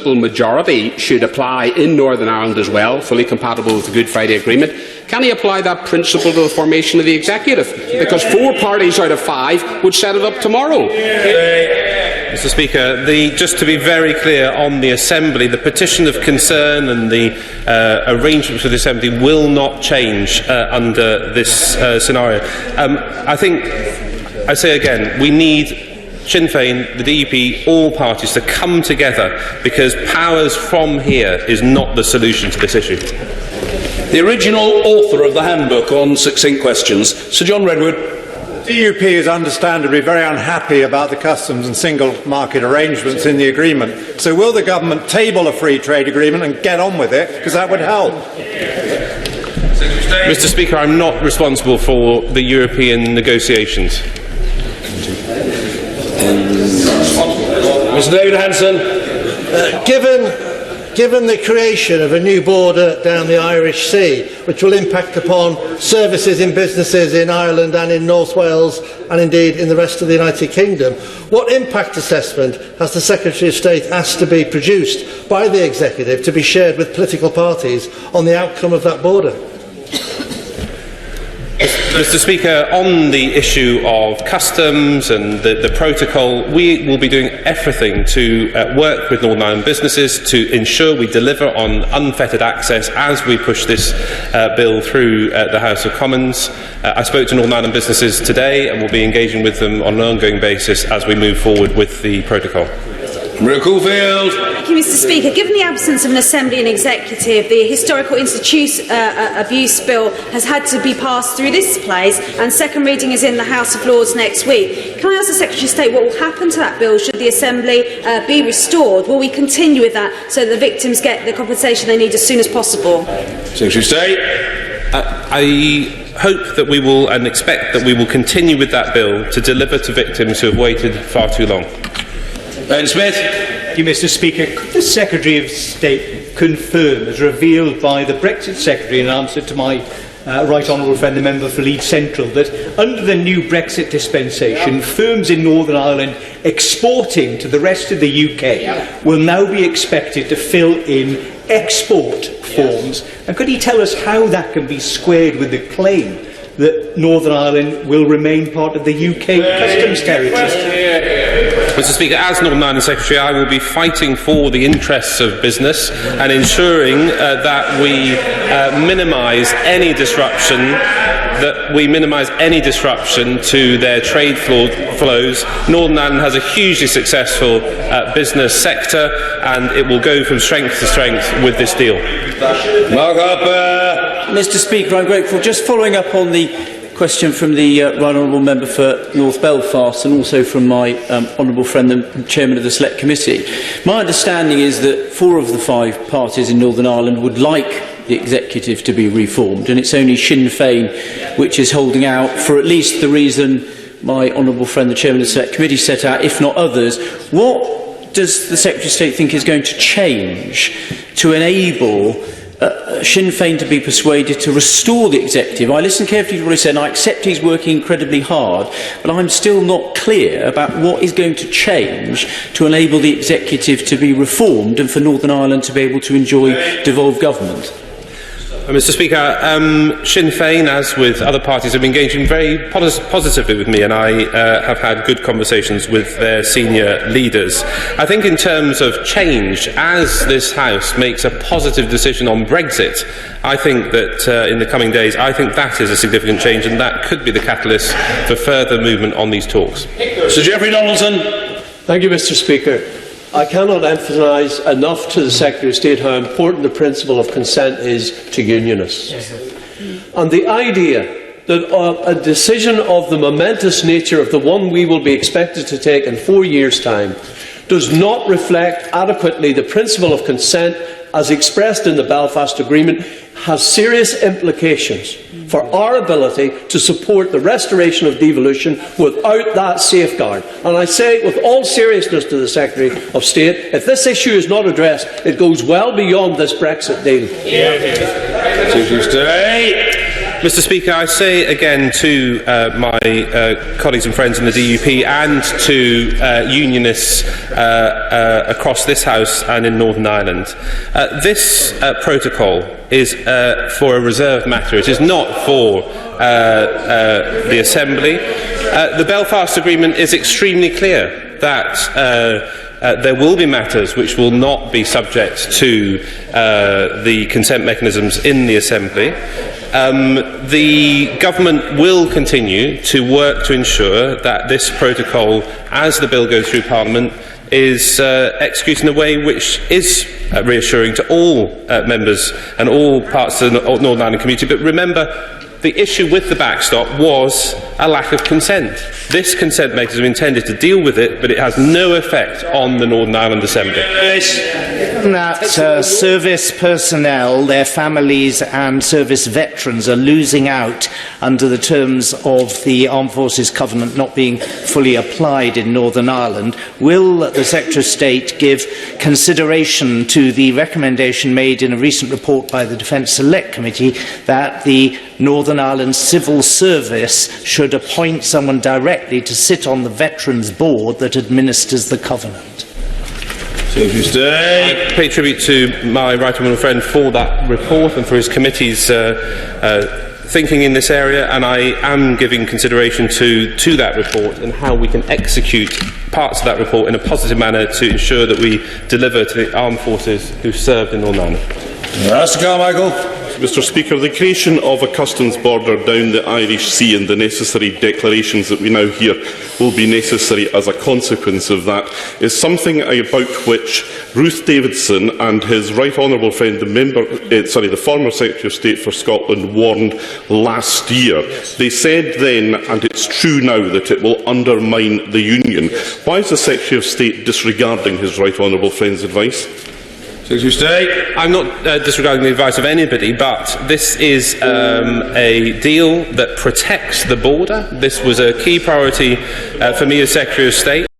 majority should apply in Northern Ireland as well, fully compatible with the Good Friday Agreement. Can he apply that principle to the formation of the executive? Because 4 parties out of 5 would set it up tomorrow. Mr. Speaker, just to be very clear on the Assembly, the petition of concern and the arrangements with the Assembly will not change under this scenario. I say again, we need Sinn Féin, the DUP, all parties to come together, because powers from here is not the solution to this issue. The original author of the handbook on succinct questions, Sir John Redwood. The DUP is understandably very unhappy about the customs and single market arrangements in the agreement. So will the government table a free trade agreement and get on with it, because that would help? Mr. Speaker, I'm not responsible for the European negotiations. Mr. David Hanson. Given the creation of a new border down the Irish Sea, which will impact upon services in businesses in Ireland and in North Wales and indeed in the rest of the United Kingdom, what impact assessment has the Secretary of State asked to be produced by the Executive to be shared with political parties on the outcome of that border? Mr. Speaker, on the issue of customs and the protocol, we will be doing everything to work with Northern Ireland businesses to ensure we deliver on unfettered access as we push this bill through the House of Commons. I spoke to Northern Ireland businesses today and will be engaging with them on an ongoing basis as we move forward with the protocol. Maria Caulfield. Thank you, Mr. Speaker. Given the absence of an Assembly and Executive, the Historical Abuse Bill has had to be passed through this place, and second reading is in the House of Lords next week. Can I ask the Secretary of State what will happen to that bill should the Assembly be restored? Will we continue with that so that the victims get the compensation they need as soon as possible? Secretary of State. I hope that we will and expect that we will continue with that bill to deliver to victims who have waited far too long. Ben Smith. Thank you, Mr. Speaker. Could the Secretary of State confirm, as revealed by the Brexit Secretary in answer to my right honourable friend, the member for Leeds Central, that under the new Brexit dispensation, firms in Northern Ireland exporting to the rest of the UK will now be expected to fill in export forms? And could he tell us how that can be squared with the claim that Northern Ireland will remain part of the UK customs territory? Mr. Speaker, as Northern Ireland Secretary, I will be fighting for the interests of business and ensuring that we minimise any disruption. To their trade flows. Northern Ireland has a hugely successful business sector, and it will go from strength to strength with this deal. Mark Harper. Mr. Speaker, I'm grateful. Just following up on the question from the right honourable member for North Belfast and also from my honourable friend, the chairman of the Select Committee. My understanding is that 4 of the 5 parties in Northern Ireland would like the executive to be reformed, and it's only Sinn Féin which is holding out for at least the reason my honourable friend, the chairman of the Select Committee, set out, if not others. What does the Secretary of State think is going to change to enable Sinn Féin to be persuaded to restore the executive? I listened carefully to what he said, and I accept he's working incredibly hard, but I'm still not clear about what is going to change to enable the executive to be reformed and for Northern Ireland to be able to enjoy devolved government. Mr. Speaker, Sinn Féin, as with other parties, have been engaging very positively with me, and I have had good conversations with their senior leaders. I think in terms of change, as this House makes a positive decision on Brexit, I think that in the coming days, I think that is a significant change, and that could be the catalyst for further movement on these talks. Sir Geoffrey Donaldson. Thank you, Mr. Speaker. I cannot emphasise enough to the Secretary of State how important the principle of consent is to unionists. And the idea that a decision of the momentous nature of the one we will be expected to take in 4 years' time does not reflect adequately the principle of consent as expressed in the Belfast Agreement has serious implications for our ability to support the restoration of devolution without that safeguard. And I say with all seriousness to the Secretary of State, if this issue is not addressed, it goes well beyond this Brexit deal. Secretary of State. Mr. Speaker, I say again to my colleagues and friends in the DUP and to unionists across this House and in Northern Ireland, this protocol is for a reserved matter. It is not for the Assembly. The Belfast Agreement is extremely clear that there will be matters which will not be subject to the consent mechanisms in the Assembly. The government will continue to work to ensure that this protocol, as the bill goes through Parliament, is executed in a way which is reassuring to all members and all parts of the Northern Ireland community. But remember, the issue with the backstop was a lack of consent. This consent mechanism intended to deal with it, but it has no effect on the Northern Ireland Assembly. That service personnel, their families and service veterans are losing out under the terms of the Armed Forces Covenant not being fully applied in Northern Ireland. Will the Secretary of State give consideration to the recommendation made in a recent report by the Defence Select Committee that the Northern Ireland Civil Service should appoint someone directly to sit on the Veterans Board that administers the Covenant? I pay tribute to my right honourable friend for that report and for his committee's thinking in this area, and I am giving consideration to that report and how we can execute parts of that report in a positive manner to ensure that we deliver to the armed forces who served in Northern Ireland. Mr. Speaker, the creation of a customs border down the Irish Sea and the necessary declarations that we now hear will be necessary as a consequence of that is something about which Ruth Davidson and his right honourable friend, the former Secretary of State for Scotland, warned last year. They said then, and it's true now, that it will undermine the Union. Why is the Secretary of State disregarding his right honourable friend's advice? I'm not disregarding the advice of anybody, but this is a deal that protects the border. This was a key priority for me as Secretary of State.